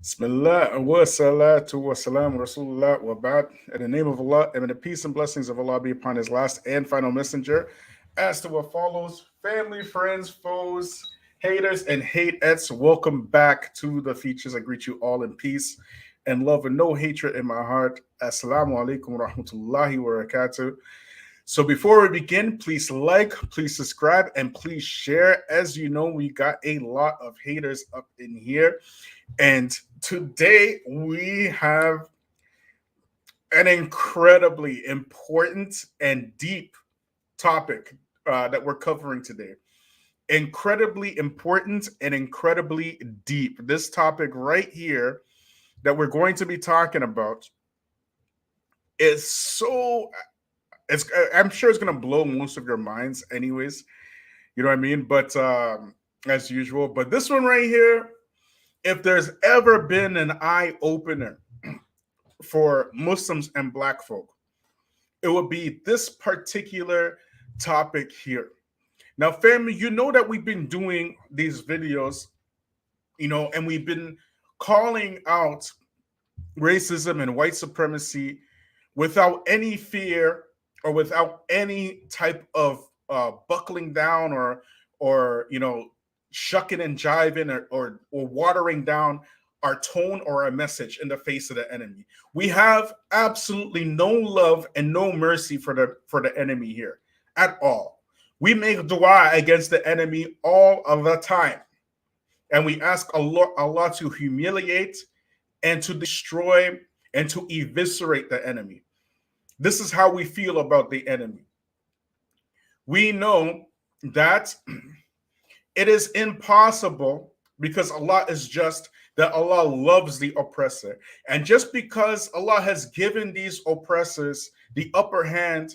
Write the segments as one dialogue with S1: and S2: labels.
S1: Bismillah wa salatu wa salam Rasulullah wa ba'd. In the name of Allah, and may the peace and blessings of Allah be upon His last and final messenger. As to what follows, family, friends, foes, haters, and hateettes, welcome back to the Feachaz. I greet you all in peace and love and no hatred in my heart. Assalamu alaikum wa rahmatullahi wa barakatuh. So before we begin, please like, please subscribe, and please share. As you know, we got a lot of haters up in here. And today we have an incredibly important and deep topic that we're covering today. Incredibly important and incredibly deep. This topic right here that we're going to be talking about is so it's I'm sure it's going to blow most of your minds anyways. You know what I mean? But as usual, but this one right here, if there's ever been an eye opener for Muslims and Black folk, it would be this particular topic here. Now, family, you know that we've been doing these videos, and we've been calling out racism and white supremacy without any fear or without any type of buckling down or shucking and jiving or watering down our tone or our message in the face of the enemy. We have absolutely no love and no mercy for the enemy here at all. We make dua against the enemy all of the time. And we ask Allah to humiliate and to destroy and to eviscerate the enemy. This is how we feel about the enemy. We know that it is impossible because Allah is just, that Allah loves the oppressor. And just because Allah has given these oppressors the upper hand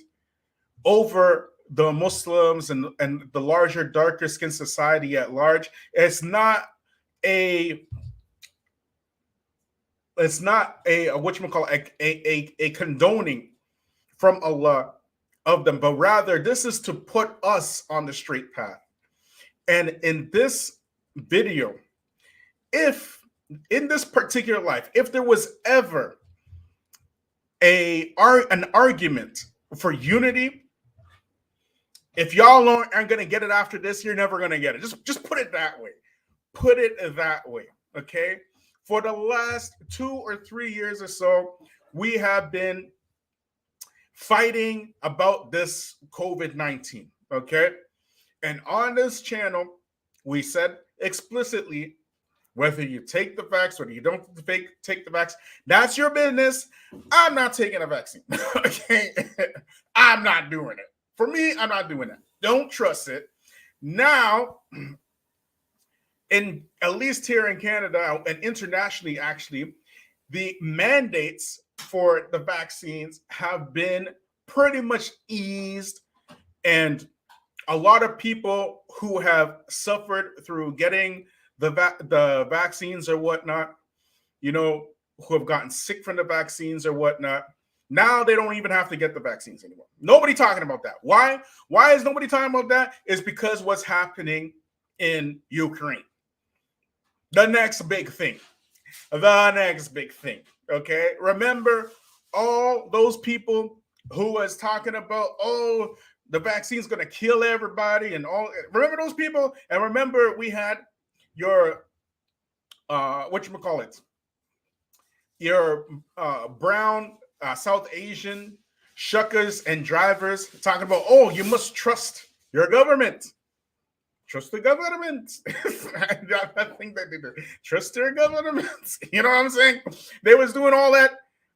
S1: over the Muslims and the larger, darker skinned society at large, it's not a a condoning from Allah of them, but rather this is to put us on the straight path. And in this video, if in this particular life, if there was ever an argument for unity, if y'all aren't going to get it after this, you're never going to get it. Just put it that way. Put it that way, okay? For the last 2 or 3 years or so, we have been fighting about this COVID-19, okay? And on this channel, we said explicitly, whether you take the vax, whether you don't take the vax, that's your business. I'm not taking a vaccine, okay? I'm not doing it. For me, I'm not doing it. Don't trust it. Now, at least here in Canada and internationally, actually, the mandates for the vaccines have been pretty much eased, and a lot of people who have suffered through getting the vaccines or whatnot, who have gotten sick from the vaccines or whatnot, now they don't even have to get the vaccines anymore. Nobody talking about that. Why? Why is nobody talking about that? It's because what's happening in Ukraine. The next big thing. Okay? Remember all those people who was talking about, the vaccine's going to kill everybody and all. Remember those people? And remember we had your, your brown South Asian shuckers and drivers talking about, you must trust your government. Trust the government. I think that they did. Trust their government. You know what I'm saying? They was doing all that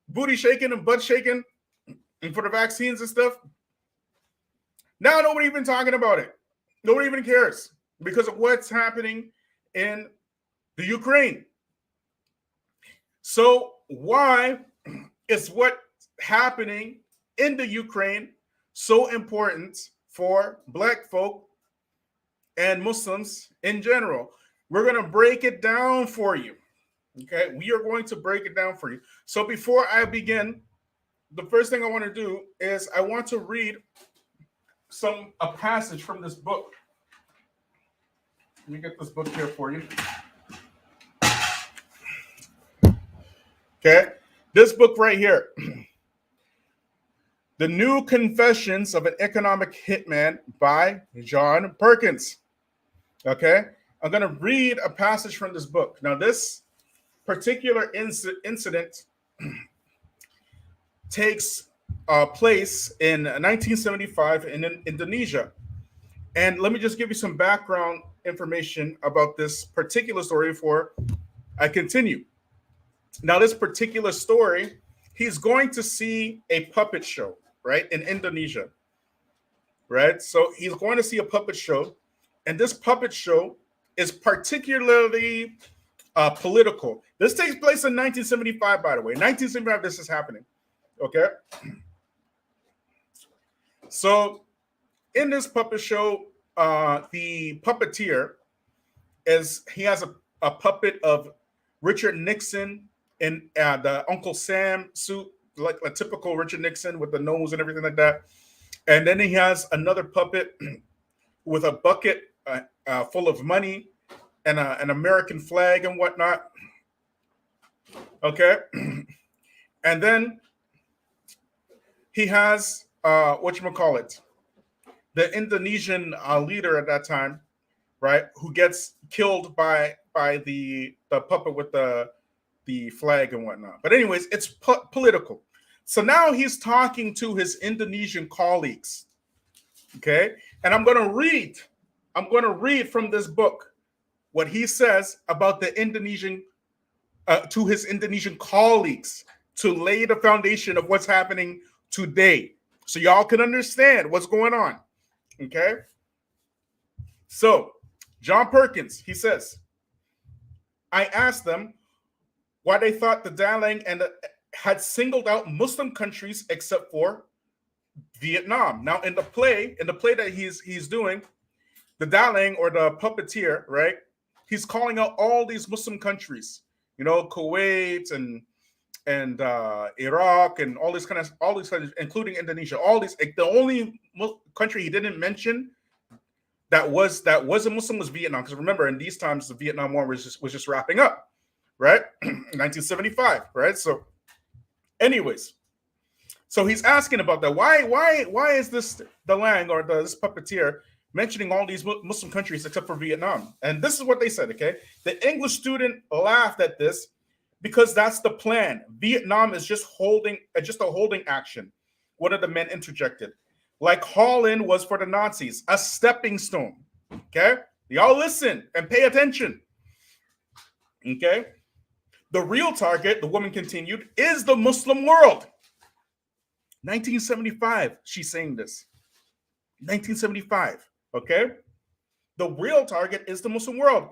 S1: booty shaking and butt shaking and for the vaccines and stuff. Now nobody even talking about it. Nobody even cares because of what's happening in the Ukraine. So why is what's happening in the Ukraine so important for Black folk and Muslims in general? We're going to break it down for you. Okay, we are going to break it down for you. So before I begin, the first thing I want to do is I want to read a passage from this book. Let me get this book here for you. Okay, this book right here, The New Confessions of an Economic Hitman by John Perkins. Okay, I'm going to read a passage from this book. Now, this particular incident takes place in 1975 in Indonesia. And let me just give you some background information about this particular story before I continue. Now, this particular story, he's going to see a puppet show, right, in Indonesia, right? So he's going to see a puppet show, and this puppet show is particularly political. This takes place in 1975, by the way. 1975, this is happening, okay? So in this puppet show, the puppeteer he has a puppet of Richard Nixon in the Uncle Sam suit, like a typical Richard Nixon with the nose and everything like that. And then he has another puppet with a bucket full of money and an American flag and whatnot. Okay. And then he has whatchamacallit, the Indonesian leader at that time, right, who gets killed by the puppet with the flag and whatnot. But anyways, it's political. So now he's talking to his Indonesian colleagues. Okay, and I'm going to read from this book what he says about the Indonesian to his Indonesian colleagues to lay the foundation of what's happening today, so y'all can understand what's going on. Okay, so John Perkins, he says, I asked them why they thought the Dalai had singled out Muslim countries except for Vietnam. Now, in the play that he's doing, the Dalai, or the puppeteer, right? He's calling out all these Muslim countries, Kuwait and Iraq and all these countries, including Indonesia. All these, the only country he didn't mention that was a Muslim was Vietnam. Because remember, in these times, the Vietnam War was just wrapping up, right? 1975, right? So, anyways, so he's asking about that. Why is this the Lang or this puppeteer mentioning all these Muslim countries except for Vietnam? And this is what they said. Okay, the English student laughed at this because that's the plan. Vietnam is just a holding action. One of the men interjected, like Holland was for the Nazis, a stepping stone. Okay, y'all listen and pay attention. Okay, the real target, the woman continued, is the Muslim world. 1975, she's saying this. 1975, okay? The real target is the Muslim world.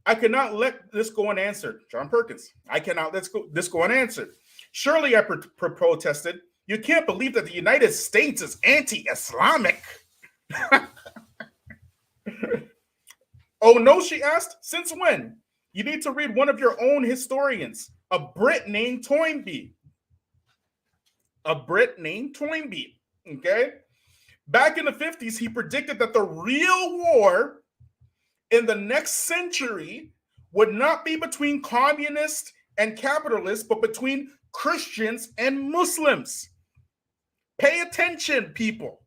S1: I cannot let this go unanswered. John Perkins, I cannot let this go unanswered. Surely, I protested, you can't believe that the United States is anti-Islamic. Oh, no, she asked. Since when? You need to read one of your own historians, a Brit named Toynbee. Okay? Back in the 50s, he predicted that the real war in the next century would not be between communists and capitalists, but between Christians and Muslims. Pay attention, people.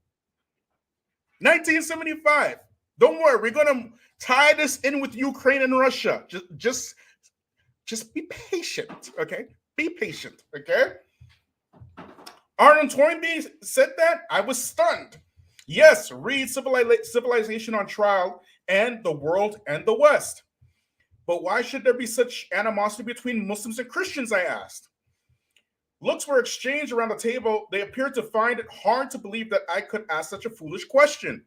S1: 1975. Don't worry, we're going to tie this in with Ukraine and Russia. Just be patient, okay? Be patient, okay? Arnold Toynbee said that. I was stunned. Yes, read Civilization on Trial and The World and the West. But why should there be such animosity between Muslims and Christians, I asked. Looks were exchanged around the table. They appeared to find it hard to believe that I could ask such a foolish question.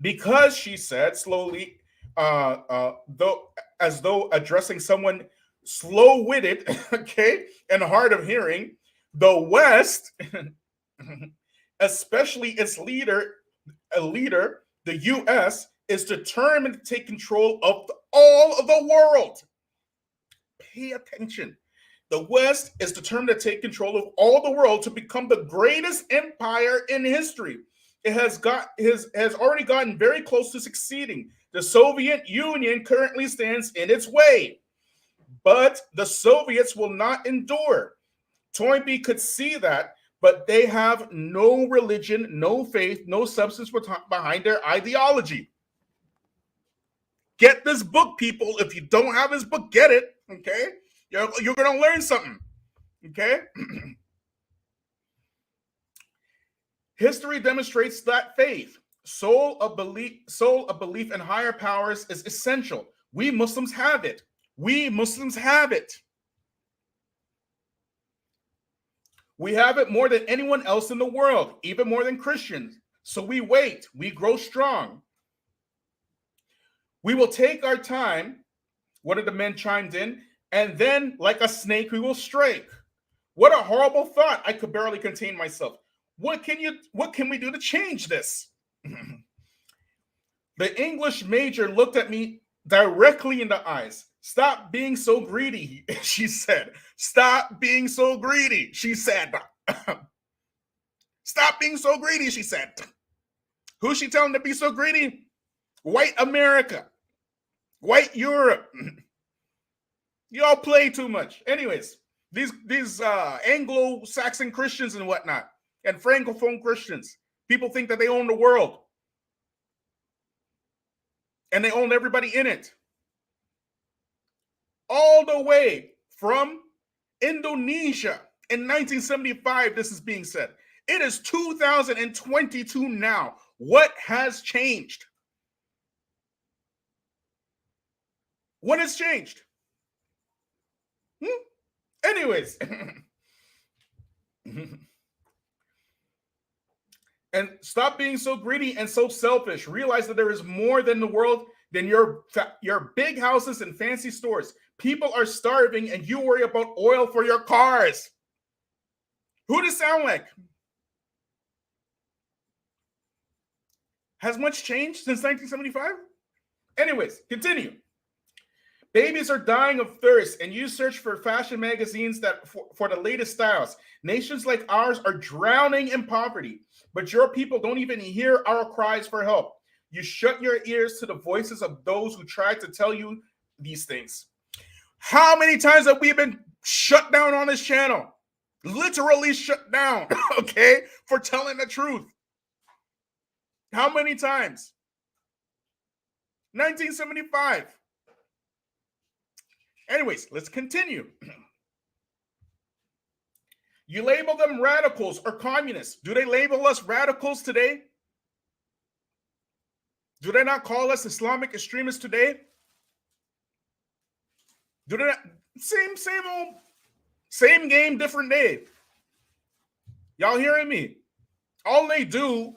S1: Because, she said slowly, as though addressing someone slow-witted, okay, and hard of hearing, the West, especially its leader, the U.S., is determined to take control of all of the world. Pay attention. The West is determined to take control of all the world to become the greatest empire in history. It has already gotten very close to succeeding. The Soviet Union currently stands in its way. But the Soviets will not endure. Toynbee could see that, but they have no religion, no faith, no substance behind their ideology. Get this book, people. If you don't have this book, get it. Okay, you're going to learn something. Okay. History demonstrates that faith, soul of belief in higher powers, is essential. We Muslims have it. We Muslims have it. We have it more than anyone else in the world, even more than Christians. So we wait. We grow strong. We will take our time, one of the men chimed in, and then, like a snake, we will strike. What a horrible thought. I could barely contain myself. What can we do to change this? The English major looked at me directly in the eyes. Stop being so greedy, she said. Stop being so greedy, she said. Stop being so greedy, she said. Who's she telling to be so greedy? White America. White Europe. Y'all play too much. Anyways, these Anglo-Saxon Christians and whatnot, and Francophone Christians, people think that they own the world. And they own everybody in it. All the way from Indonesia in 1975, this is being said. It is 2022 now. What has changed? What has changed? Anyways. And stop being so greedy and so selfish. Realize that there is more than the world than your big houses and fancy stores. People are starving and you worry about oil for your cars. Who does it sound like? Has much changed since 1975? Anyways, continue. Babies are dying of thirst, and you search for fashion magazines that for the latest styles. Nations like ours are drowning in poverty, but your people don't even hear our cries for help. You shut your ears to the voices of those who try to tell you these things. How many times have we been shut down on this channel? Literally shut down, okay, for telling the truth. How many times? 1975. Anyways, let's continue. You label them radicals or communists. Do they label us radicals today? Do they not call us Islamic extremists today? Do they not? Same game, different day. Y'all hearing me? All they do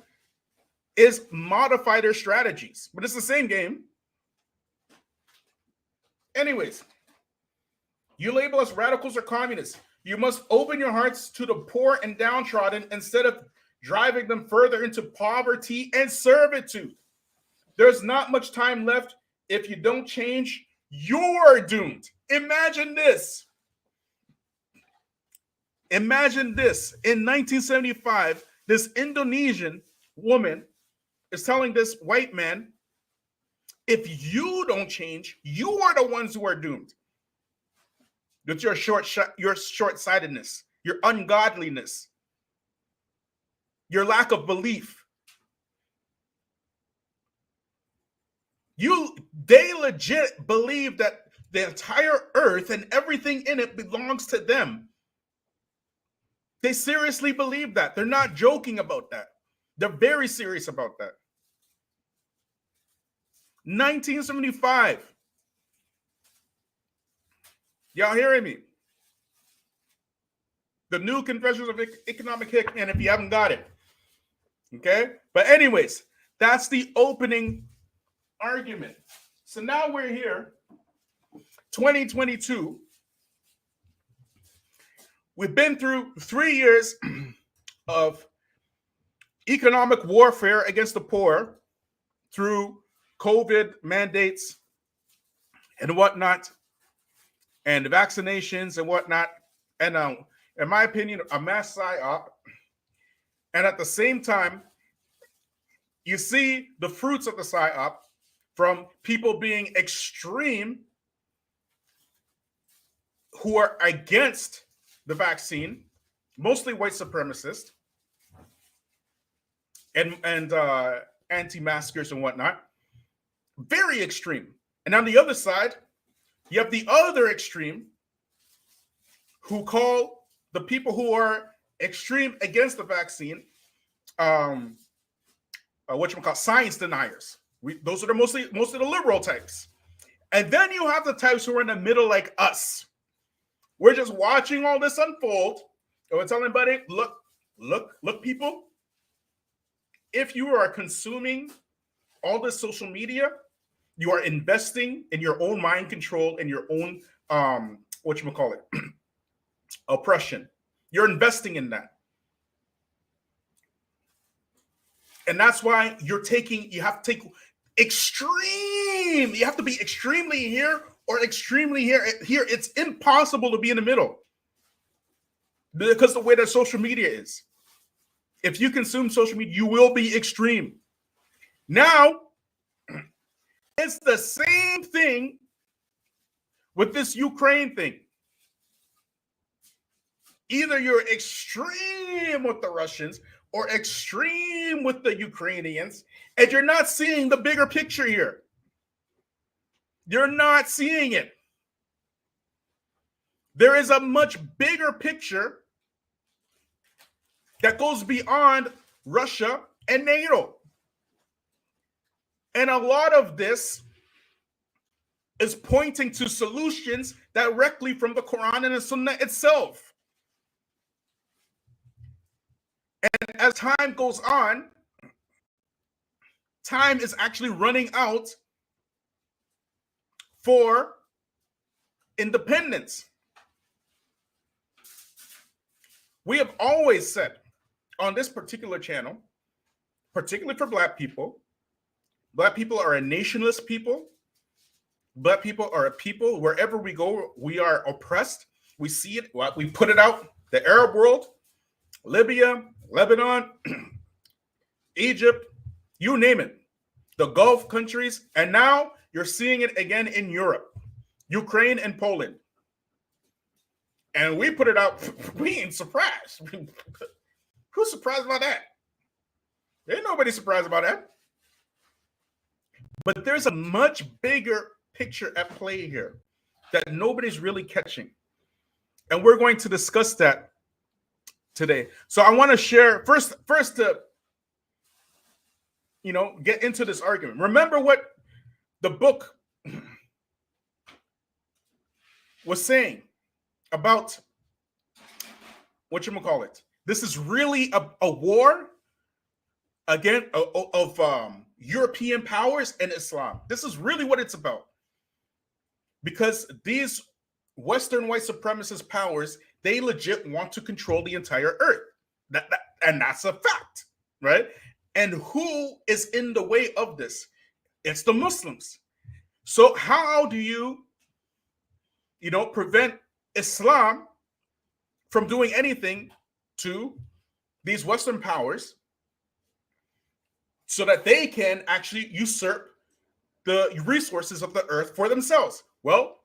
S1: is modify their strategies, but it's the same game. Anyways, you label us radicals or communists. You must open your hearts to the poor and downtrodden instead of driving them further into poverty and servitude. There's not much time left. If you don't change, you're doomed. Imagine this. Imagine this. In 1975, this Indonesian woman is telling this white man, if you don't change, you are the ones who are doomed. With your short-sightedness, your ungodliness, your lack of belief. They legit believe that the entire earth and everything in it belongs to them. They seriously believe that. They're not joking about that. They're very serious about that. 1975. Y'all hearing me? The new Confessions of Economic Hickman, if you haven't got it. Okay? But anyways, that's the opening argument. So now we're here, 2022. We've been through 3 years of economic warfare against the poor through COVID mandates and whatnot, and the vaccinations and whatnot, and in my opinion, a mass psyop. And at the same time, you see the fruits of the psyop from people being extreme who are against the vaccine, mostly white supremacists and anti-maskers and whatnot, very extreme. And on the other side, you have the other extreme who call the people who are extreme against the vaccine, science deniers. Those are most of the liberal types. And then you have the types who are in the middle like us. We're just watching all this unfold. And we're telling everybody, look, people, if you are consuming all this social media, you are investing in your own mind control and your own, oppression. You're investing in that. And that's why you have to take extreme. You have to be extremely here or extremely here. Here, it's impossible to be in the middle because the way that social media is. If you consume social media, you will be extreme. Now, it's the same thing with this Ukraine thing. Either you're extreme with the Russians or extreme with the Ukrainians, and you're not seeing the bigger picture here. You're not seeing it. There is a much bigger picture that goes beyond Russia and NATO. And a lot of this is pointing to solutions directly from the Quran and the Sunnah itself. And as time goes on, time is actually running out for independence. We have always said on this particular channel, particularly for Black people are a nationless people. Black people are a people, wherever we go, we are oppressed. We see it, we put it out, the Arab world, Libya, Lebanon, Egypt, you name it, the Gulf countries, and now you're seeing it again in Europe, Ukraine and Poland. And we put it out, we ain't surprised. Who's surprised about that? Ain't nobody surprised about that. But there's a much bigger picture at play here that nobody's really catching. And we're going to discuss that today. So I want to share first to get into this argument. Remember what the book was saying about this is really a war again of European powers and Islam. This is really what it's about. Because these Western white supremacist powers, they legit want to control the entire earth. And that's a fact, right? And who is in the way of this? It's the Muslims. So how do you prevent Islam from doing anything to these Western powers so that they can actually usurp the resources of the earth for themselves? Well,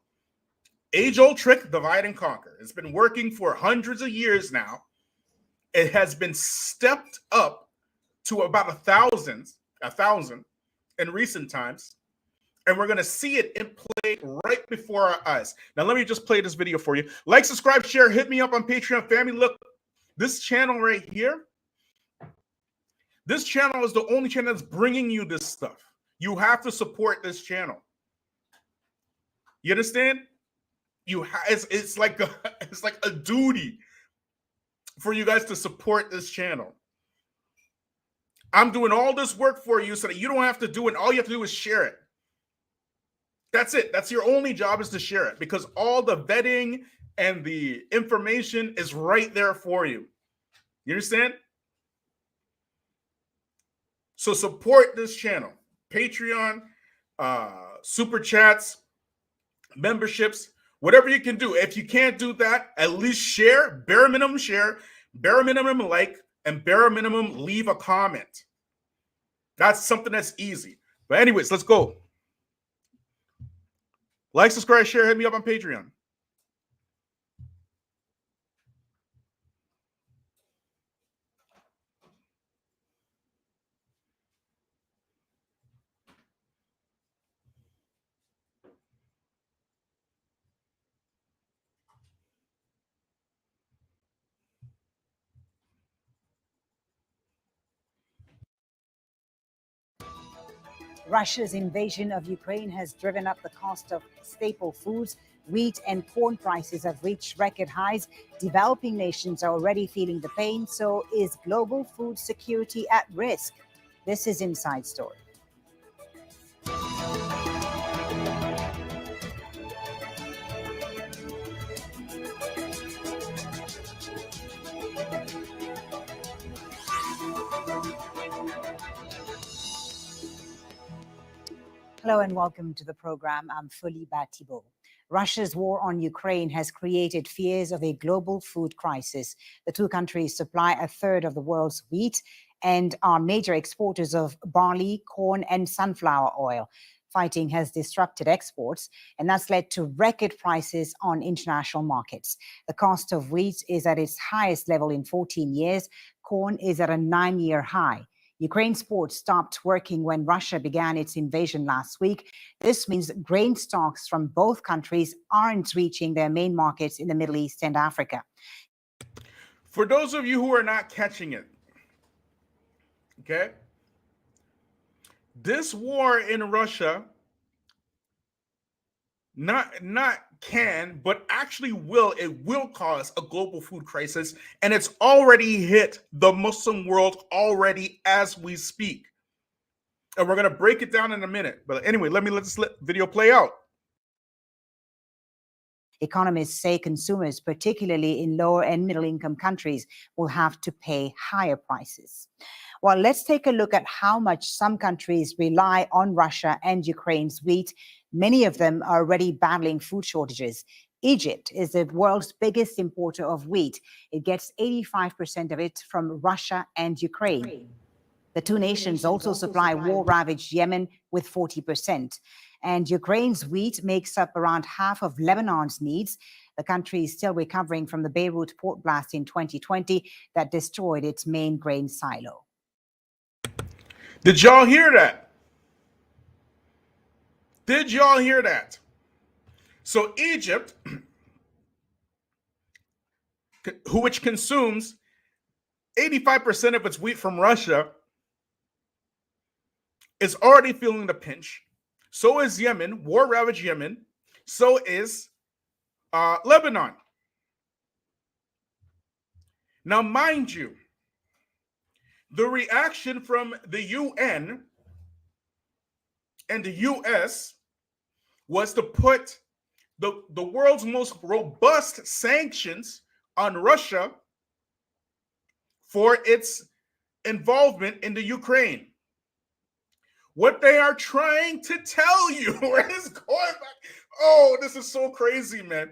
S1: age-old trick, divide and conquer. It's been working for hundreds of years now. It has been stepped up to about 1,000 in recent times. And we're going to see it in play right before our eyes. Now, let me just play this video for you. Like, subscribe, share, hit me up on Patreon, family. Look, this channel right here, this channel is the only channel that's bringing you this stuff. You have to support this channel. You understand? It's like a duty for you guys to support this channel. I'm doing all this work for you so that you don't have to do it. All you have to do is share it. That's it. That's your only job, is to share it, because all the vetting and the information is right there for you. You understand? So support this channel. Patreon, super chats, memberships, whatever you can do. If you can't do that, at least share, bare minimum share, bare minimum like, and bare minimum leave a comment. That's something that's easy. But anyways, let's go. Like, subscribe, share, hit me up on Patreon.
S2: Russia's invasion of Ukraine has driven up the cost of staple foods. Wheat and corn prices have reached record highs. Developing nations are already feeling the pain. So, is global food security at risk? This is Inside Story. Hello and welcome to the program. I'm Fuli Batibo. Russia's war on Ukraine has created fears of a global food crisis. The two countries supply a third of the world's wheat and are major exporters of barley, corn, and sunflower oil. Fighting has disrupted exports, and that's led to record prices on international markets. The cost of wheat is at its highest level in 14 years. Corn is at a 9-year high. Ukraine's ports stopped working when Russia began its invasion last week. This means grain stocks from both countries aren't reaching their main markets in the Middle East and Africa.
S1: For those of you who are not catching it, okay, this war in Russia not can, but actually will cause a global food crisis, and it's already hit the Muslim world already as we speak. And we're going to break it down in a minute. But anyway, let this video play out.
S2: Economists say consumers, particularly in lower and middle income countries, will have to pay higher prices. Well, let's take a look at how much some countries rely on Russia and Ukraine's wheat. Many of them are already battling food shortages. Egypt is the world's biggest importer of wheat. It gets 85% of it from Russia and Ukraine. The two nations also supply war-ravaged Yemen with 40%. And Ukraine's wheat makes up around half of Lebanon's needs. The country is still recovering from the Beirut port blast in 2020 that destroyed its main grain silo.
S1: Did y'all hear that? Did y'all hear that? So Egypt, which consumes 85% of its wheat from Russia, is already feeling the pinch. So is Yemen, war-ravaged Yemen. So is Lebanon. Now, mind you, the reaction from the UN and the US was to put the world's most robust sanctions on Russia for its involvement in the Ukraine. What they are trying to tell you is going back. Oh, this is so crazy, man.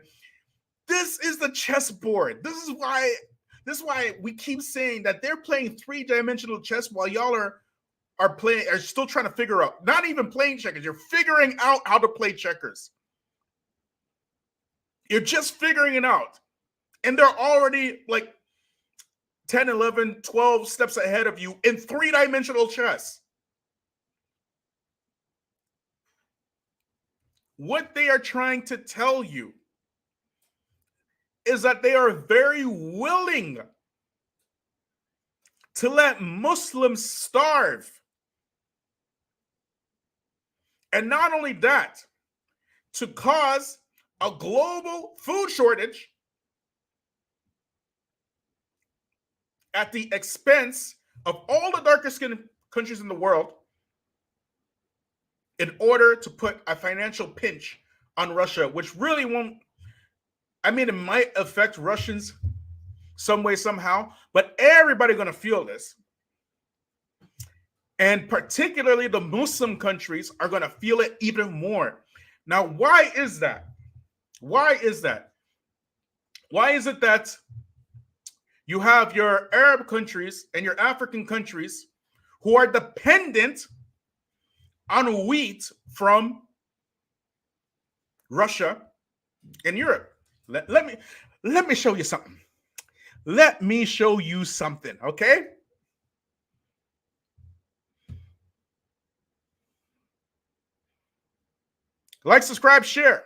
S1: This is the chessboard. This is why we keep saying that they're playing three-dimensional chess while y'all are still trying to figure out, not even playing checkers. You're figuring out how to play checkers. You're just figuring it out. And they're already like 10, 11, 12 steps ahead of you in three-dimensional chess. What they are trying to tell you is that they are very willing to let Muslims starve. And not only that, to cause a global food shortage at the expense of all the darkest skinned countries in the world in order to put a financial pinch on Russia, which really won't, I mean, it might affect Russians some way, somehow, but everybody's going to feel this. And particularly the Muslim countries are going to feel it even more. Now, why is that? Why is that? Why is it that you have your Arab countries and your African countries who are dependent on wheat from Russia and Europe? Let me show you something. Let me show you something, okay? Like, subscribe, share.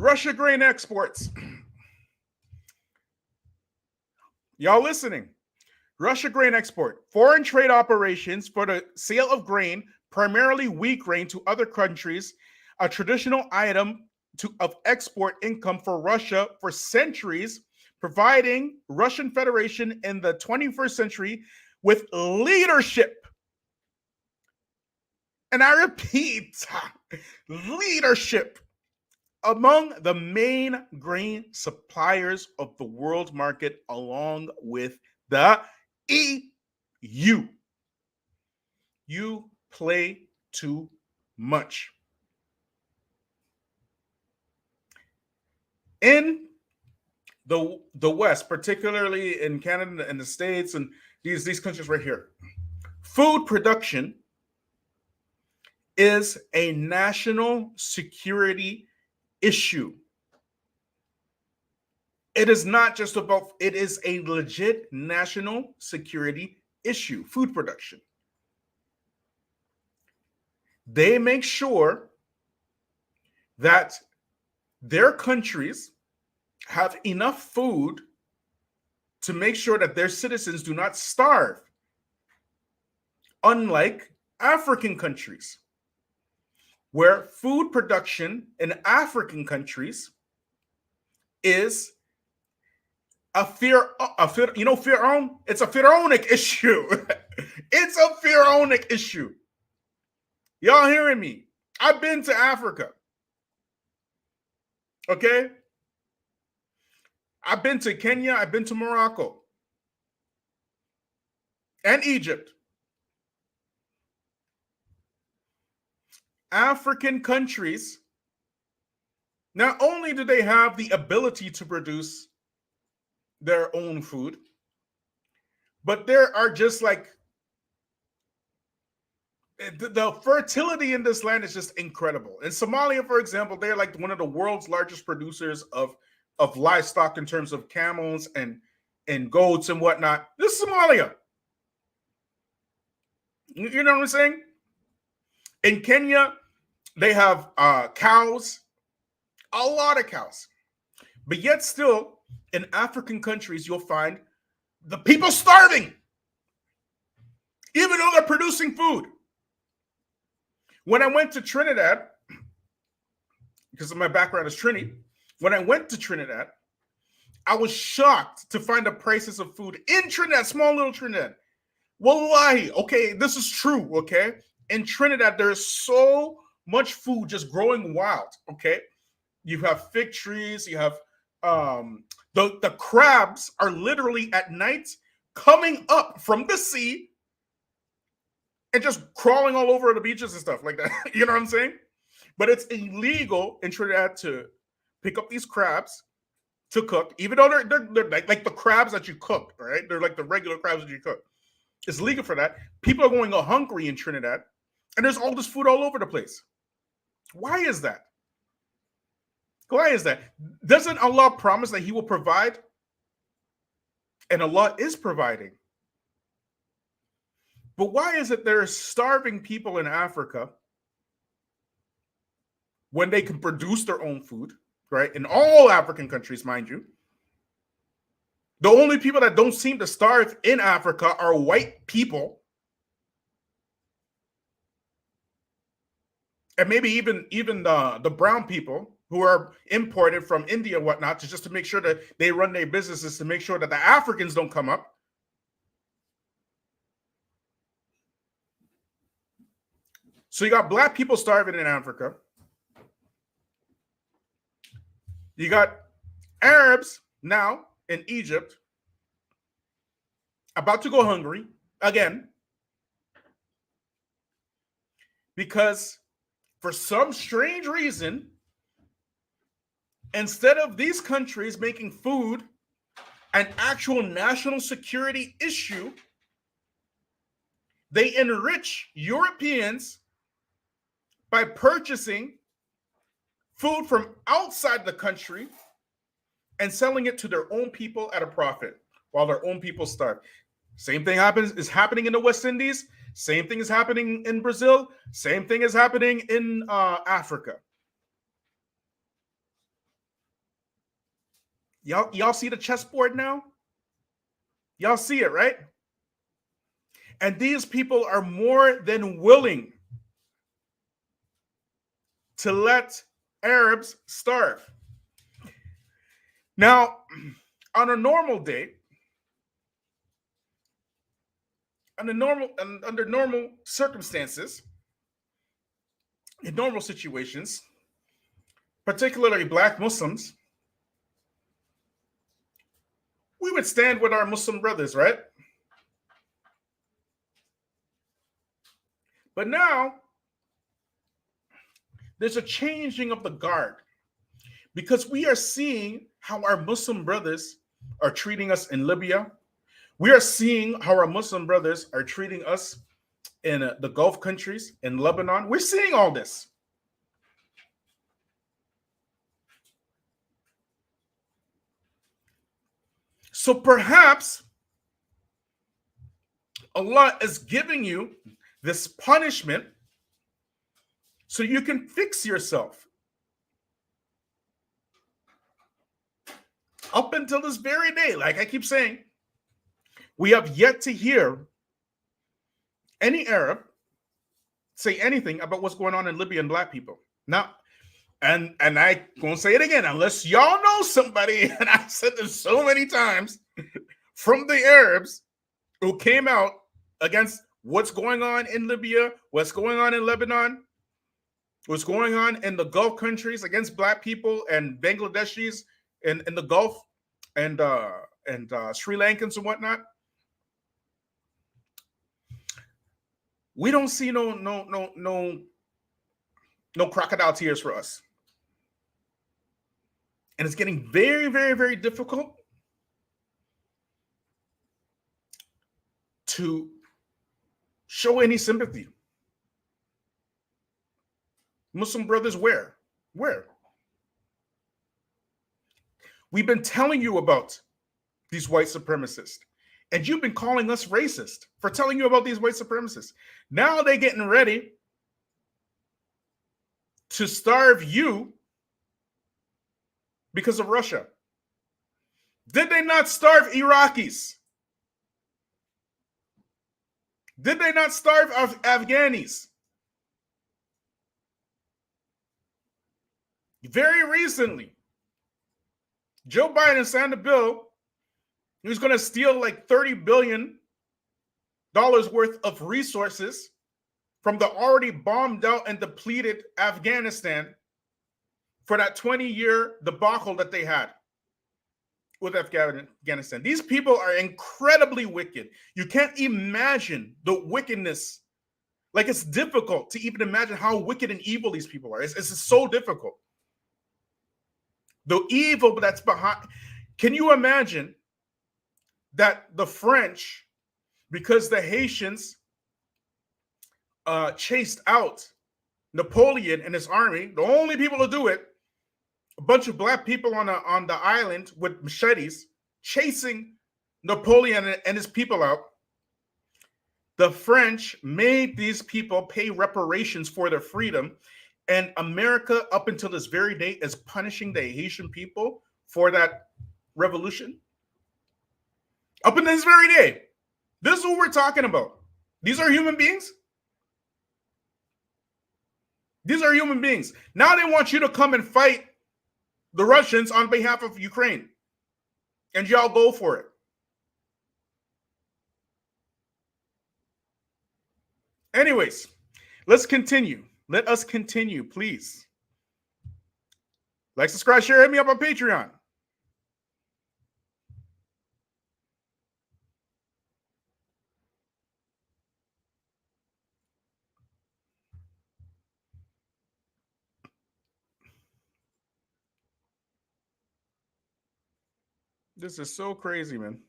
S1: Russia grain exports. Y'all listening? Russia grain export. Foreign trade operations for the sale of grain, primarily wheat grain, to other countries, a traditional item of export income for Russia for centuries, providing Russian Federation in the 21st century with leadership. And I repeat, leadership among the main grain suppliers of the world market, along with the EU. You play too much. In the West, particularly in Canada and the States and these countries right here, food production is a national security issue. It is not just about, it is a legit national security issue, food production. They make sure that their countries have enough food to make sure that their citizens do not starve, unlike African countries, where food production in African countries is it's a pharaonic issue. It's a pharaonic issue. Y'all hearing me? I've been to Africa. Okay? I've been to Kenya, I've been to Morocco and Egypt. African countries, not only do they have the ability to produce their own food, but there are just like the fertility in this land is just incredible. In Somalia, for example, they're like one of the world's largest producers of livestock in terms of camels and goats and whatnot. This is Somalia. You know what I'm saying? In Kenya, they have cows, a lot of cows. But yet still, in African countries, you'll find the people starving, even though they're producing food. When I went to Trinidad, because of my background is Trini, when I went to Trinidad, I was shocked to find the prices of food in Trinidad, small little Trinidad. Wallahi, okay, this is true, okay? In Trinidad, there is so much food just growing wild, okay? You have fig trees, you have the crabs are literally at night coming up from the sea and just crawling all over the beaches and stuff like that. You know what I'm saying? But it's illegal in Trinidad to pick up these crabs to cook, even though they're like the crabs that you cook, right? They're like the regular crabs that you cook. It's legal for that. People are going hungry in Trinidad, and there's all this food all over the place. Why is that? Why is that? Doesn't Allah promise that He will provide? And Allah is providing. But why is it there are starving people in Africa when they can produce their own food, right? In all African countries, mind you. The only people that don't seem to starve in Africa are white people. And maybe even the brown people who are imported from India and whatnot, just to make sure that they run their businesses to make sure that the Africans don't come up. So you got black people starving in Africa. You got Arabs now in Egypt about to go hungry again because for some strange reason, instead of these countries making food an actual national security issue, they enrich Europeans by purchasing food from outside the country and selling it to their own people at a profit while their own people starve. Same thing is happening in the West Indies. Same thing is happening in Brazil. Same thing is happening in Africa. Y'all see the chessboard now? Y'all see it, right? And these people are more than willing to let Arabs starve. Now, on a normal day, under normal circumstances, in normal situations, particularly Black Muslims, we would stand with our Muslim brothers, right? But now, there's a changing of the guard because we are seeing how our Muslim brothers are treating us in Libya. We are seeing how our Muslim brothers are treating us in the Gulf countries, in Lebanon. We're seeing all this. So perhaps Allah is giving you this punishment so you can fix yourself. Up until this very day, like I keep saying, we have yet to hear any Arab say anything about what's going on in Libya and Black people. Now, and I gonna say it again, unless y'all know somebody, and I've said this so many times, from the Arabs who came out against what's going on in Libya, what's going on in Lebanon, what's going on in the Gulf countries against Black people and Bangladeshis in the Gulf and Sri Lankans and whatnot. We don't see no crocodile tears for us. And it's getting very, very, very difficult to show any sympathy. Muslim brothers, where? We've been telling you about these white supremacists, and you've been calling us racist for telling you about these white supremacists. Now they're getting ready to starve you because of Russia. Did they not starve Iraqis? Did they not starve Afghanis? Very recently, Joe Biden signed a bill. He was going to steal like $30 billion worth of resources from the already bombed out and depleted Afghanistan for that 20-year debacle that they had with Afghanistan. These people are incredibly wicked. You can't imagine the wickedness. Like, it's difficult to even imagine how wicked and evil these people are. It's so difficult. The evil that's behind. Can you imagine that the French, because the Haitians chased out Napoleon and his army, the only people to do it, a bunch of Black people on the island with machetes chasing Napoleon and his people out. The French made these people pay reparations for their freedom. And America, up until this very day, is punishing the Haitian people for that revolution. Up until this very day. This is what we're talking about. These are human beings. These are human beings. Now they want you to come and fight the Russians on behalf of Ukraine. And y'all go for it. Anyways, let's continue. Let us continue, please. Like, subscribe, share, hit me up on Patreon. This is so crazy, man.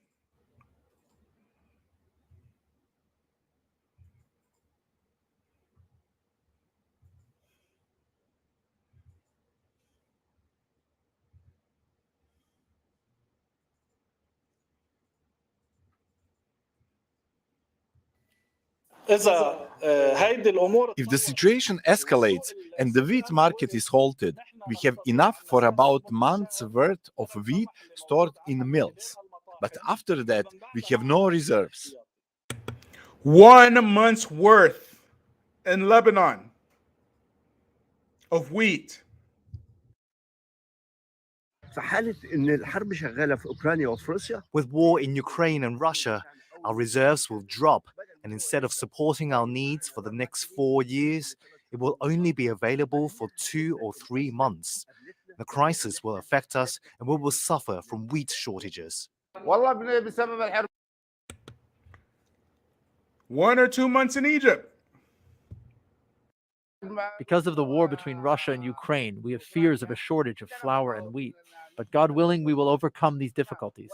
S3: If the situation escalates and the wheat market is halted, We have enough for about month's worth of wheat stored in mills. But after that, we have no reserves.
S1: 1 month's worth in Lebanon of wheat.
S4: في حالة إن الحرب شغالة في أوكرانيا وفي روسيا
S5: With war in Ukraine and Russia, our reserves will drop, and instead of supporting our needs for the next 4 years, it will only be available for 2 or 3 months. The crisis will affect us, and we will suffer from wheat shortages.
S4: والله بسبب الحرب
S1: 1 or 2 months in Egypt.
S6: Because of the war between Russia and Ukraine, we have fears of a shortage of flour and wheat. But God willing, we will overcome these difficulties.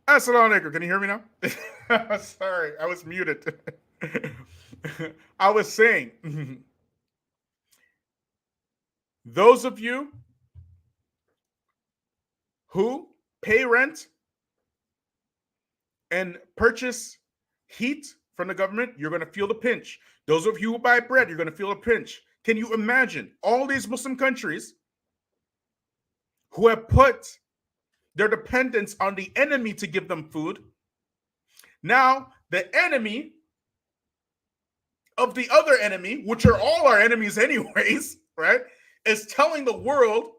S1: Assalamu alaikum. Can you hear me now? Sorry, I was muted. I was saying, those of you who pay rent and purchase heat from the government, you're going to feel the pinch. Those of you who buy bread, you're going to feel a pinch. Can you imagine all these Muslim countries who have put their dependence on the enemy to give them food? Now, the enemy of the other enemy, which are all our enemies anyways, right, is telling the world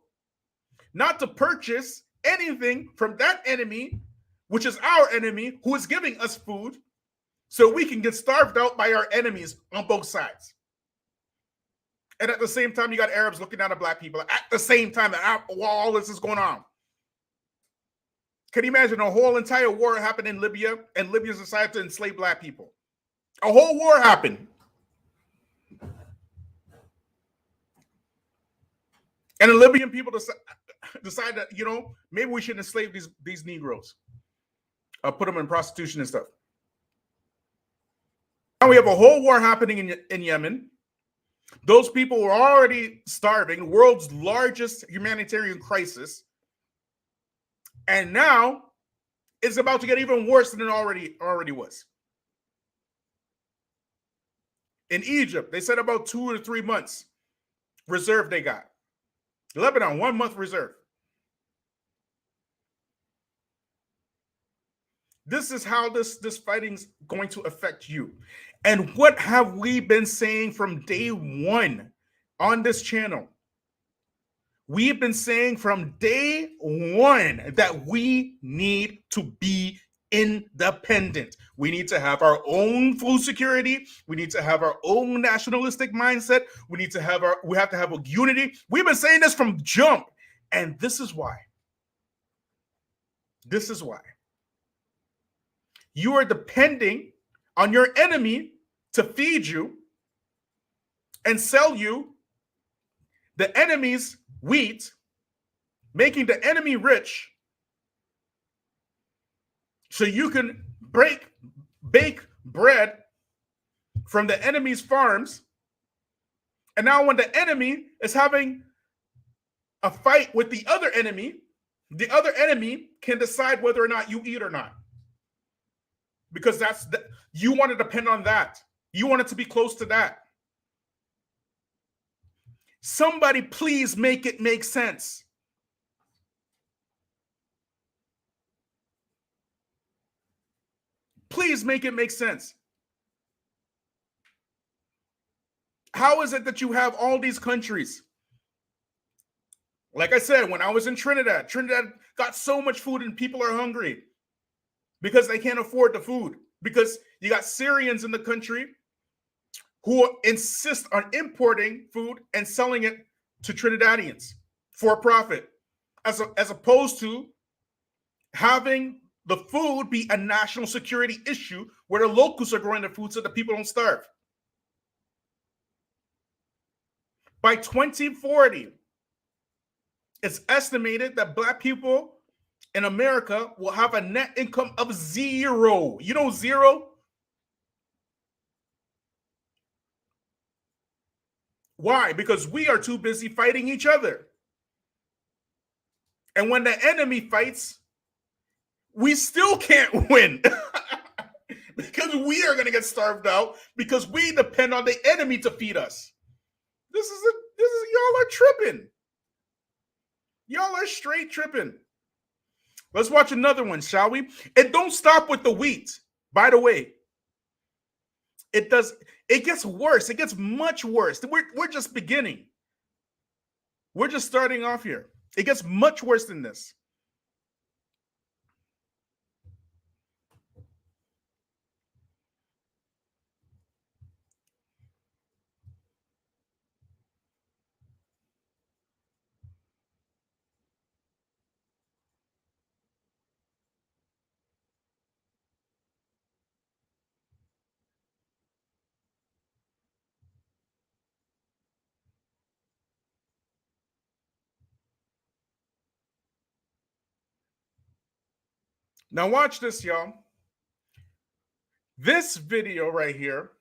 S1: not to purchase anything from that enemy, which is our enemy, who is giving us food, so we can get starved out by our enemies on both sides. And at the same time, you got Arabs looking down at black people. At the same time that while all this is going on. Can you imagine a whole entire war happened in Libya, and Libyans decided to enslave black people? A whole war happened. And the Libyan people decide that, you know, maybe we should enslave these Negroes. Put them in prostitution and stuff. Now we have a whole war happening in Yemen. Those people were already starving, the world's largest humanitarian crisis. And now it's about to get even worse than it already was. In Egypt, they said about 2 or 3 months reserve they got. Lebanon, 1 month reserve. This is how this fighting's going to affect you. And what have we been saying from day one on this channel? We've been saying from day one that we need to be independent. We need to have our own food security. We need to have our own nationalistic mindset. We have to have a unity. We've been saying this from jump. And this is why. This is why. You are depending on your enemy to feed you and sell you the enemy's wheat, making the enemy rich so you can bake bread from the enemy's farms. And now when the enemy is having a fight with the other enemy can decide whether or not you eat or not. Because you want to depend on that. You want it to be close to that. Somebody please make it make sense. Please make it make sense. How is it that you have all these countries? Like I said, when I was in Trinidad got so much food and people are hungry because they can't afford the food. Because you got Syrians in the country who insist on importing food and selling it to Trinidadians for profit, as opposed to having the food be a national security issue where the locals are growing the food so the people don't starve. By 2040, it's estimated that Black people in America will have a net income of zero. You know, zero? Why? Because we are too busy fighting each other. And when the enemy fights, we still can't win. Because we are going to get starved out because we depend on the enemy to feed us. This is y'all are tripping. Y'all are straight tripping. Let's watch another one, shall we? And don't stop with the wheat. By the way, it gets worse. It gets much worse. We're just beginning. We're just starting off here. It gets much worse than this. Now watch this, y'all. This video right here,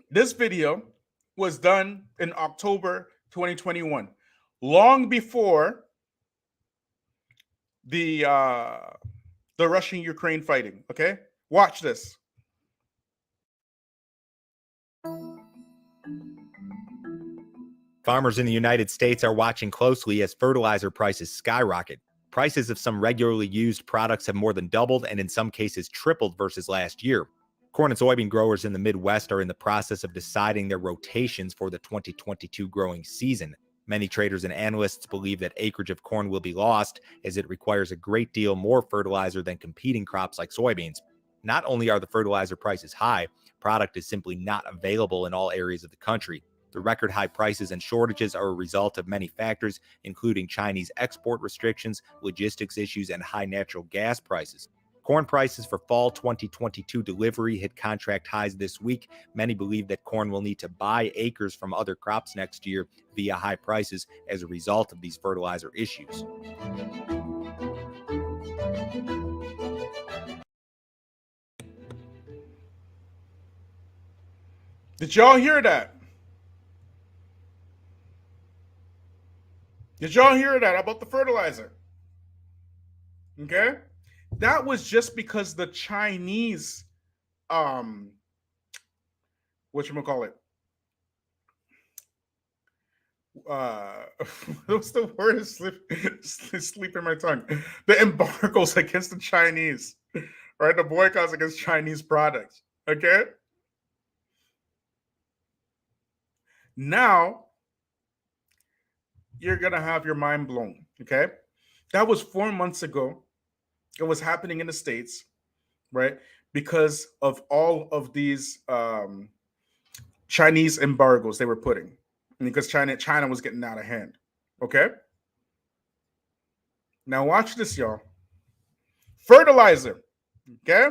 S1: this video was done in October 2021, long before the Russian-Ukraine fighting. Okay, watch this.
S7: Farmers in the United States are watching closely as fertilizer prices skyrocket. Prices of some regularly used products have more than doubled and in some cases tripled versus last year. Corn and soybean growers in the Midwest are in the process of deciding their rotations for the 2022 growing season. Many traders and analysts believe that acreage of corn will be lost as it requires a great deal more fertilizer than competing crops like soybeans. Not only are the fertilizer prices high, product is simply not available in all areas of the country. The record high prices and shortages are a result of many factors, including Chinese export restrictions, logistics issues, and high natural gas prices. Corn prices for fall 2022 delivery hit contract highs this week. Many believe that corn will need to buy acres from other crops next year via high prices as a result of these fertilizer issues.
S1: Did y'all hear that? Did y'all hear that about the fertilizer? Okay, that was just because the Chinese, whatchamacallit, what's the word is sleep in my tongue? The embargoes against the Chinese, right? The boycotts against Chinese products. Okay. Now you're gonna have your mind blown. Okay. That was 4 months ago. It was happening in the States, right? Because of all of these Chinese embargoes they were putting. And because China was getting out of hand. Okay. Now watch this, y'all. Fertilizer. Okay.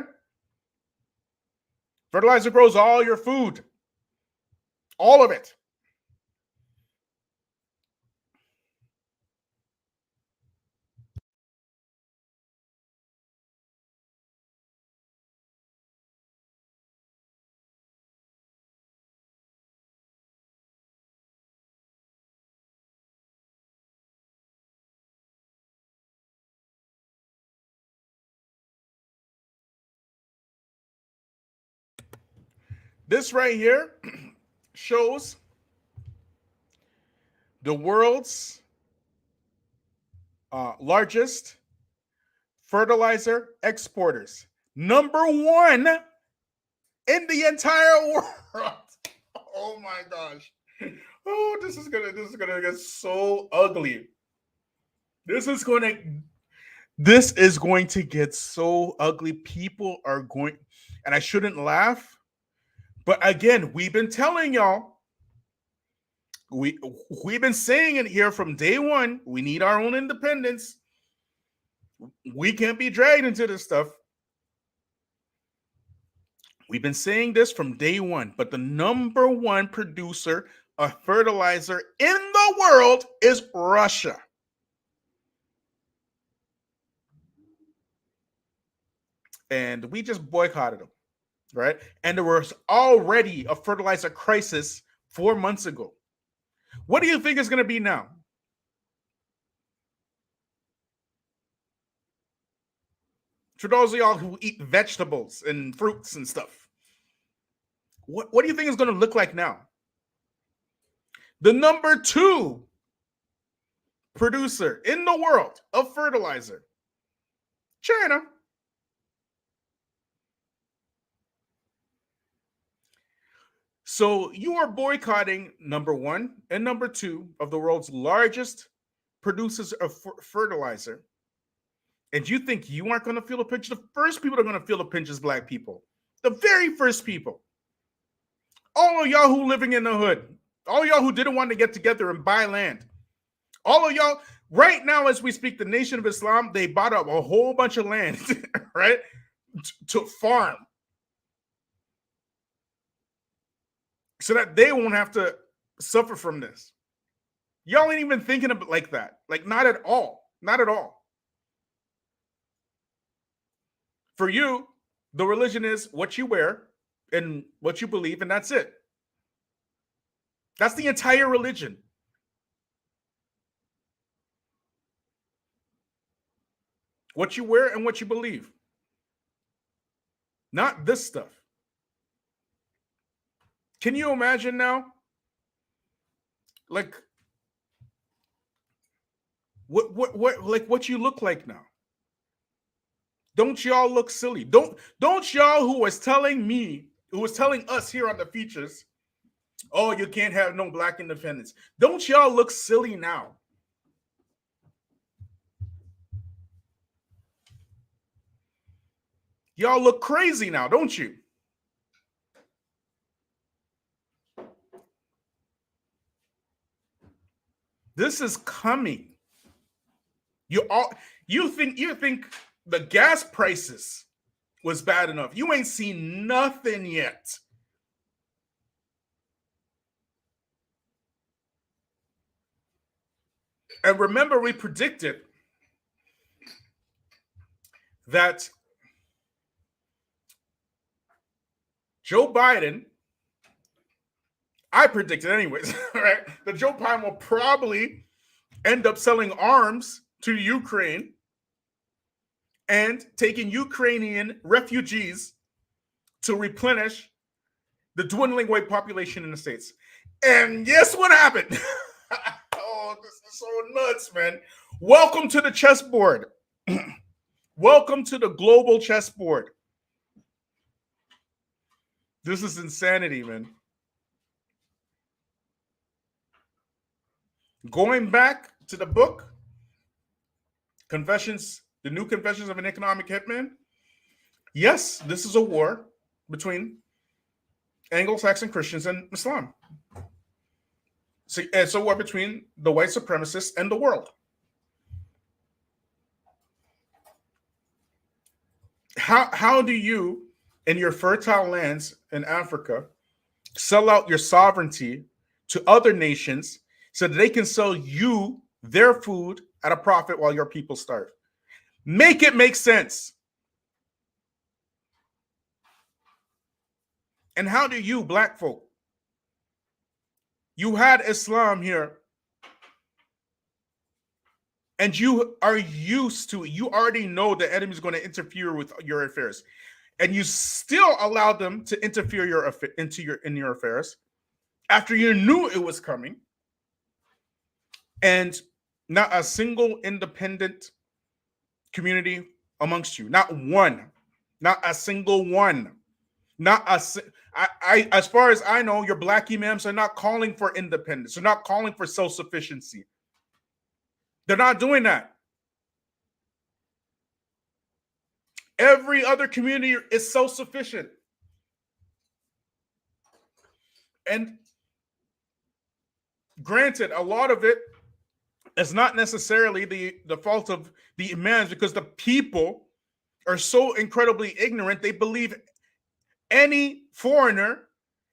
S1: Fertilizer grows all your food. All of it. This right here shows the world's largest fertilizer exporters. Number one in the entire world. Oh my gosh. Oh, this is gonna get so ugly. This is going to get so ugly. People are going, and I shouldn't laugh, but again, we've been telling y'all, we've been saying it here from day one. We need our own independence. We can't be dragged into this stuff. We've been saying this from day one, but the number one producer of fertilizer in the world is Russia. And we just boycotted them, right? And there was already a fertilizer crisis 4 months ago. What do you think is going to be now? For those of y'all who eat vegetables and fruits and stuff, what do you think is going to look like now? The number two producer in the world of fertilizer, China. So you are boycotting number one and number two of the world's largest producers of fertilizer. And you think you aren't going to feel a pinch? The first people that are going to feel a pinch is black people. The very first people. All of y'all who living in the hood. All y'all who didn't want to get together and buy land. All of y'all, right now as we speak, the Nation of Islam, they bought up a whole bunch of land, right? To farm. So that they won't have to suffer from this. Y'all ain't even thinking of it like that. Like, not at all. Not at all. For you, the religion is what you wear and what you believe, and that's it. That's the entire religion. What you wear and what you believe. Not this stuff. Can you imagine now? Like, what you look like now? Don't y'all look silly? Don't y'all who was telling us here on the Feachaz, oh, you can't have no black independence. Don't y'all look silly now? Y'all look crazy now, don't you? This is coming. You think the gas prices was bad enough? You ain't seen nothing yet. And remember, we predicted that Joe Biden, I predicted anyways, right? That Joe Biden will probably end up selling arms to Ukraine and taking Ukrainian refugees to replenish the dwindling white population in the States. And guess what happened? Oh, this is so nuts, man. Welcome to the chessboard. Welcome to the global chessboard. This is insanity, man. Going back to the book, Confessions, the New Confessions of an Economic Hitman. Yes, this is a war between Anglo-Saxon Christians and Islam. So it's a war between the white supremacists and the world. How do you, in your fertile lands in Africa, sell out your sovereignty to other nations so that they can sell you their food at a profit while your people starve? Make it make sense. And how do you, black folk, you had Islam here and you are used to it. You already know the enemy is going to interfere with your affairs, and you still allow them to interfere in your affairs after you knew it was coming. And not a single independent community amongst you. Not one. Not a single one. Not a as far as I know, your black imams are not calling for independence. They're not calling for self-sufficiency. They're not doing that. Every other community is self-sufficient. And granted, a lot of it is not necessarily the fault of the imams, because the people are so incredibly ignorant. They believe any foreigner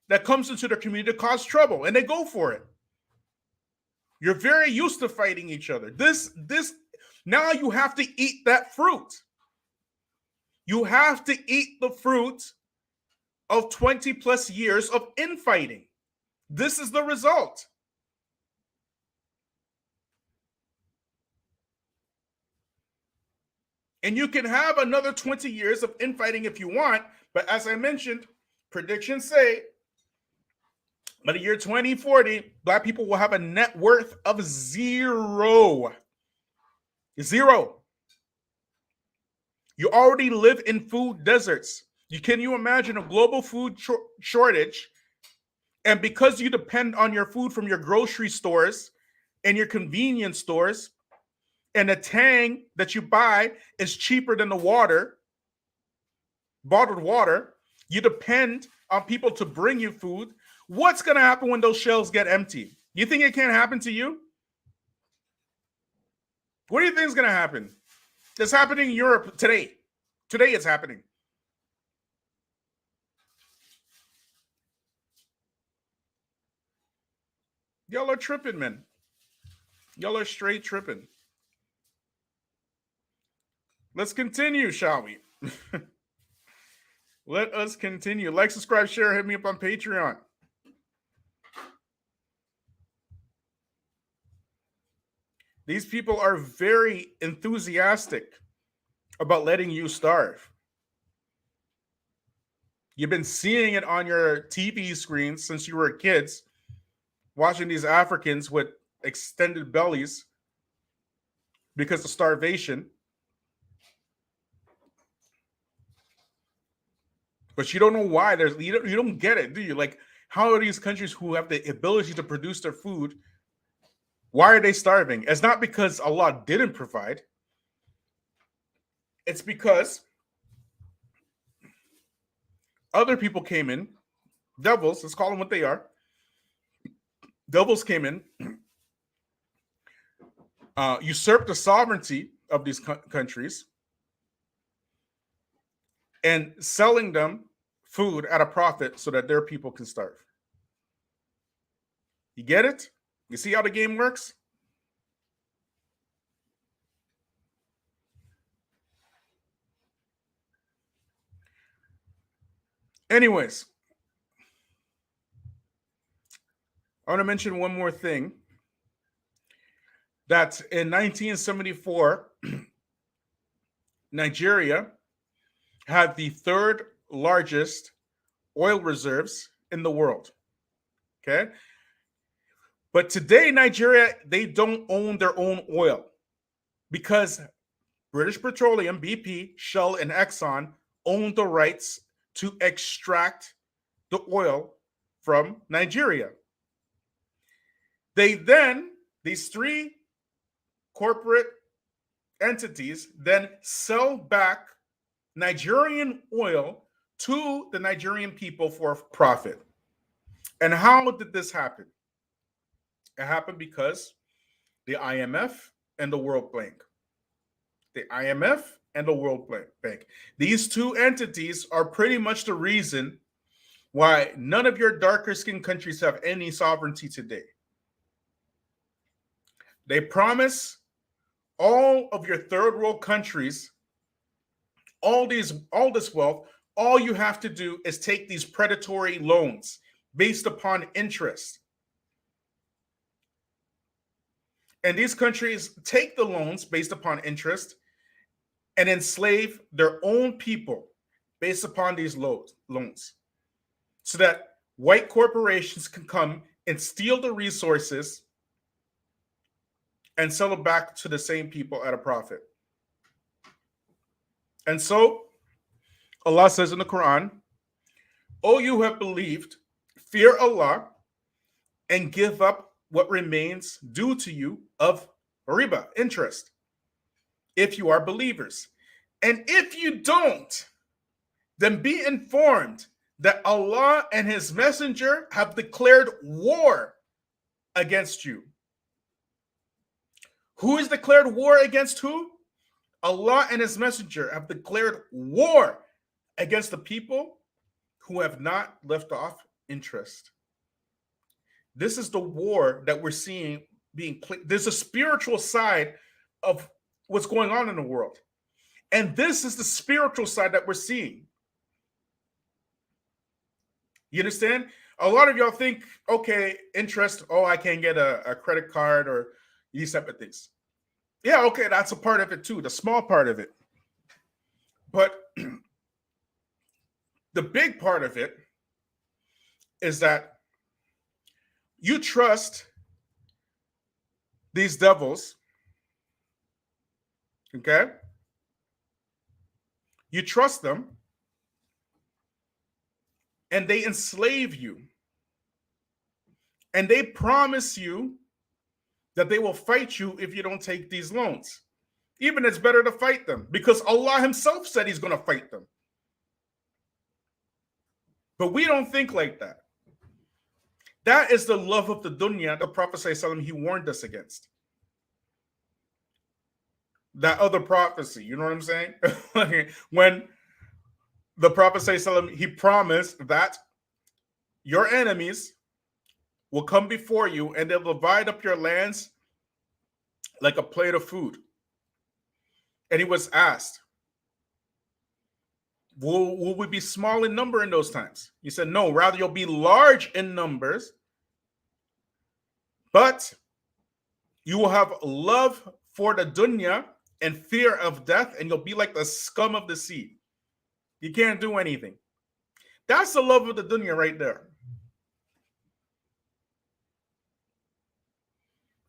S1: that comes into their community to cause trouble, and they go for it. You're very used to fighting each other. This now you have to eat that fruit. You have to eat the fruit of 20 plus years of infighting. This is the result. And you can have another 20 years of infighting if you want, but as I mentioned, predictions say by the year 2040, black people will have a net worth of zero. Zero. You already live in food deserts. Can you imagine a global food shortage? And because you depend on your food from your grocery stores and your convenience stores, and the tang that you buy is cheaper than the water, bottled water, you depend on people to bring you food. What's going to happen when those shelves get empty? You think it can't happen to you? What do you think is going to happen? It's happening in Europe today. Today it's happening. Y'all are tripping, man. Y'all are straight tripping. Let's continue, shall we? Let us continue. Like, subscribe, share, hit me up on Patreon. These people are very enthusiastic about letting you starve. You've been seeing it on your TV screens since you were kids, watching these Africans with extended bellies because of starvation. But you don't know why. You don't get it, do you? Like, how are these countries who have the ability to produce their food, why are they starving? It's not because Allah didn't provide. It's because other people came in, devils, let's call them what they are. Devils came in, usurped the sovereignty of these countries, and selling them food at a profit so that their people can starve. You get it? You see how the game works? Anyways, I want to mention one more thing. That in 1974, Nigeria had the third largest oil reserves in the world. Okay? But today, Nigeria, they don't own their own oil because British Petroleum, BP, Shell, and Exxon own the rights to extract the oil from Nigeria. These three corporate entities then sell back Nigerian oil to the Nigerian people for profit. And how did this happen? It happened because the IMF and the World Bank. The IMF and the World Bank. These two entities are pretty much the reason why none of your darker skinned countries have any sovereignty today. They promise all of your third world countries all this wealth. All you have to do is take these predatory loans based upon interest. And these countries take the loans based upon interest and enslave their own people based upon these loans, so that white corporations can come and steal the resources and sell it back to the same people at a profit. And so Allah says in the Quran, "O you who have believed, fear Allah and give up what remains due to you of riba, interest, if you are believers. And if you don't, then be informed that Allah and his messenger have declared war against you." Who has declared war against who? Allah and his messenger have declared war against the people who have not left off interest. This is the war that we're seeing being played. There's a spiritual side of what's going on in the world. And this is the spiritual side that we're seeing. You understand? A lot of y'all think, okay, interest, oh, I can't get a credit card or these type of things. Yeah, okay, that's a part of it too, the small part of it. But the big part of it is that you trust these devils, okay? You trust them, and they enslave you. And they promise you that they will fight you if you don't take these loans. Even it's better to fight them because Allah himself said he's going to fight them. But we don't think like that. That is the love of the dunya the Prophet ﷺ, he warned us against. That other prophecy, you know what I'm saying? When the Prophet ﷺ, he promised that your enemies will come before you and they'll divide up your lands like a plate of food. And he was asked, will we be small in number in those times? He said, no, rather you'll be large in numbers, but you will have love for the dunya and fear of death, and you'll be like the scum of the sea. You can't do anything. That's the love of the dunya right there.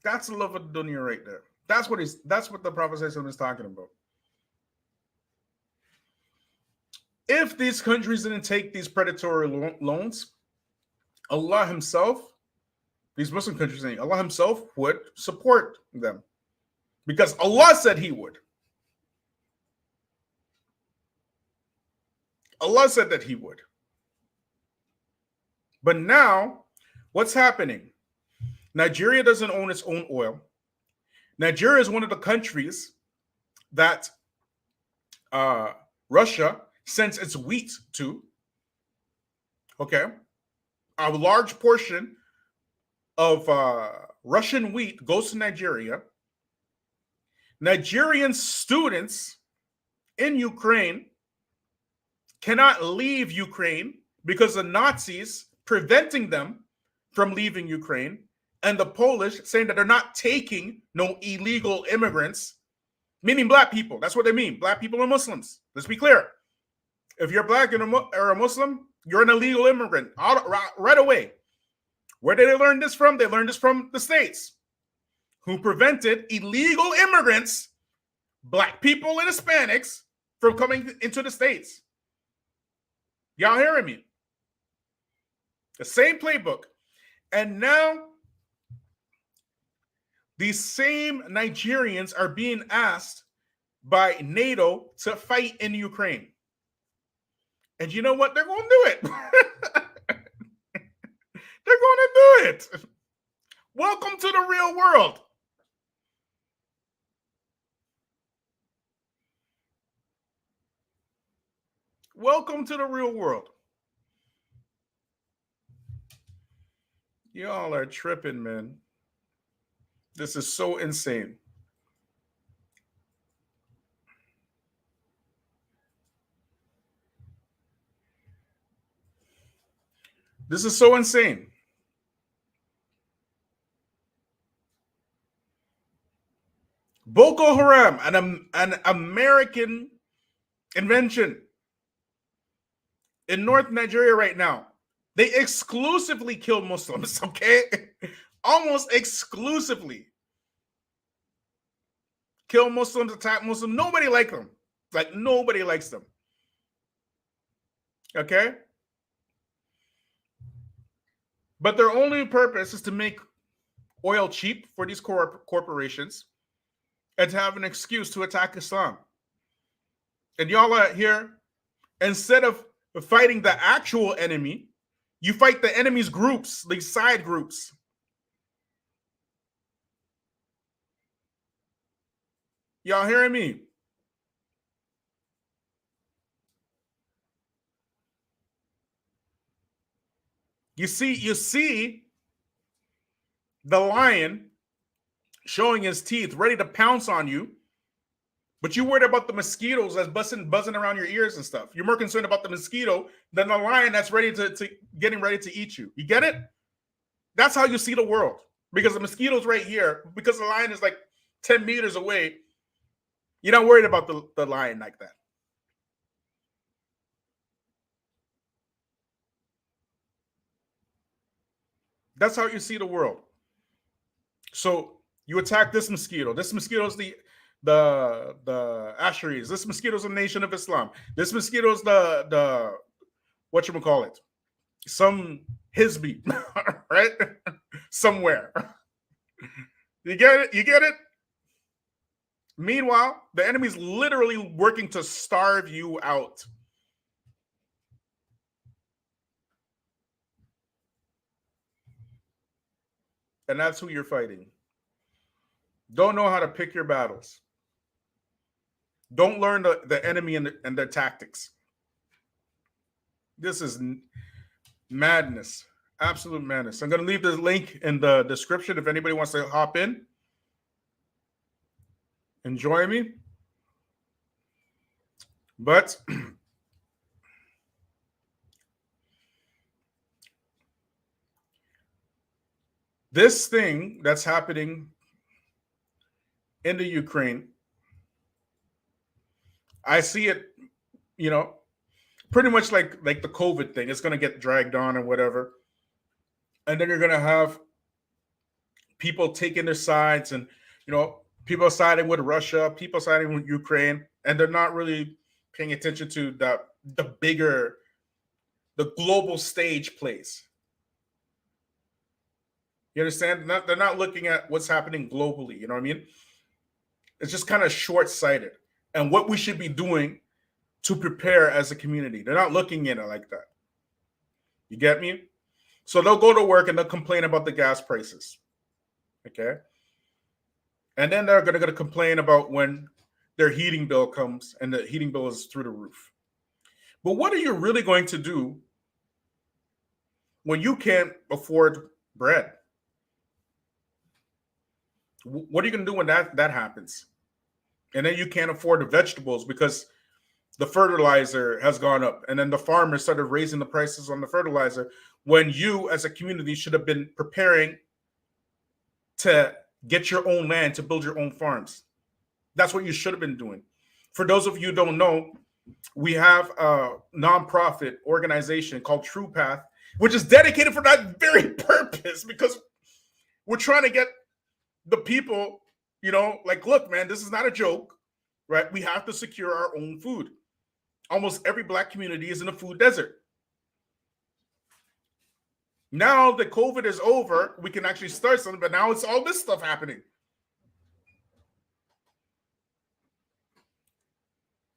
S1: That's the love of the dunya right there. That's what the Prophet is talking about. If these countries didn't take these predatory loans, Allah himself, these Muslim countries, Allah himself would support them. Because Allah said he would. Allah said that he would. But now, what's happening? Nigeria doesn't own its own oil. Nigeria is one of the countries that Russia sends its wheat to. Okay. A large portion of Russian wheat goes to Nigeria. Nigerian students in Ukraine cannot leave Ukraine because the Nazis preventing them from leaving Ukraine, and the Polish saying that they're not taking no illegal immigrants, meaning black people. That's what they mean. Black people are Muslims. Let's be clear. If you're black or a Muslim, you're an illegal immigrant right away. Where did they learn this from? They learned this from the States, who prevented illegal immigrants, black people and Hispanics, from coming into the States. Y'all hearing me? The same playbook. And now these same Nigerians are being asked by NATO to fight in Ukraine. And you know what? They're going to do it. They're going to do it. Welcome to the real world. Welcome to the real world. Y'all are tripping, man. This is so insane. This is so insane. Boko Haram, an American invention in North Nigeria right now. They exclusively kill Muslims, okay? Almost exclusively. kill Muslims, attack Muslims. Nobody likes them. Like, nobody likes them. Okay? But their only purpose is to make oil cheap for these corporations and to have an excuse to attack Islam. And y'all are here, instead of fighting the actual enemy, you fight the enemy's groups, these side groups. Y'all hearing me? You see the lion showing his teeth, ready to pounce on you, but you're worried about the mosquitoes that's buzzing around your ears and stuff. You're more concerned about the mosquito than the lion that's ready to getting ready to eat you. You get it? That's how you see the world. Because the mosquito's right here, because the lion is like 10 meters away, you're not worried about the lion like that. That's how you see the world. So you attack this mosquito. This mosquito is the Asheris. This mosquito is a nation of Islam. This mosquito is the whatchamacallit, some Hizbi, right? Somewhere. You get it? You get it? Meanwhile, the enemy's literally working to starve you out. And that's who you're fighting. Don't know how to pick your battles. Don't learn the enemy and their tactics. This is madness. Absolute madness. I'm going to leave the link in the description if anybody wants to hop in. Enjoy me. But this thing that's happening in the Ukraine, I see it, pretty much like the COVID thing. It's going to get dragged on or whatever. And then you're going to have people taking their sides and, people siding with Russia, people siding with Ukraine, and they're not really paying attention to the global stage plays. You understand? They're not looking at what's happening globally. You know what I mean? It's just kind of short-sighted. And what we should be doing to prepare as a community. They're not looking at it like that. You get me? So they'll go to work and they'll complain about the gas prices. Okay? And then they're going to complain about when their heating bill comes and the heating bill is through the roof. But what are you really going to do when you can't afford bread? What are you going to do when that happens? And then you can't afford the vegetables because the fertilizer has gone up. And then the farmers started raising the prices on the fertilizer when you as a community should have been preparing to get your own land, to build your own farms. That's what you should have been doing. For those of you who don't know, we have a nonprofit organization called True Path, which is dedicated for that very purpose, because we're trying to get the people, like, look, man, this is not a joke, right? We have to secure our own food. Almost every Black community is in a food desert. Now that COVID is over, we can actually start something, but now it's all this stuff happening.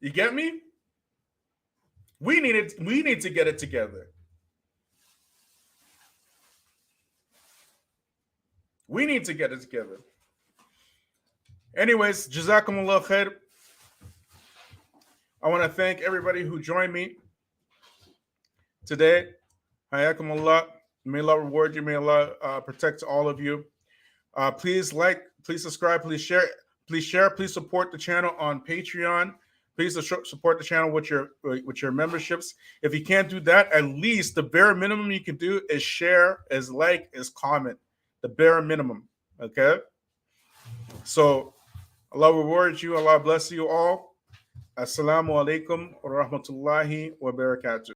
S1: You get me? We need to get it together. We need to get it together. Anyways, Jazakumullah khair. I want to thank everybody who joined me today. Hayakumullah. May Allah reward you. May Allah protect all of you. Please like, please subscribe, please share, please support the channel on Patreon. Please support the channel with your memberships. If you can't do that, at least the bare minimum you can do is share, is like, is comment. The bare minimum. Okay? So Allah reward you. Allah bless you all. Assalamu alaikum wa rahmatullahi wa barakatuh.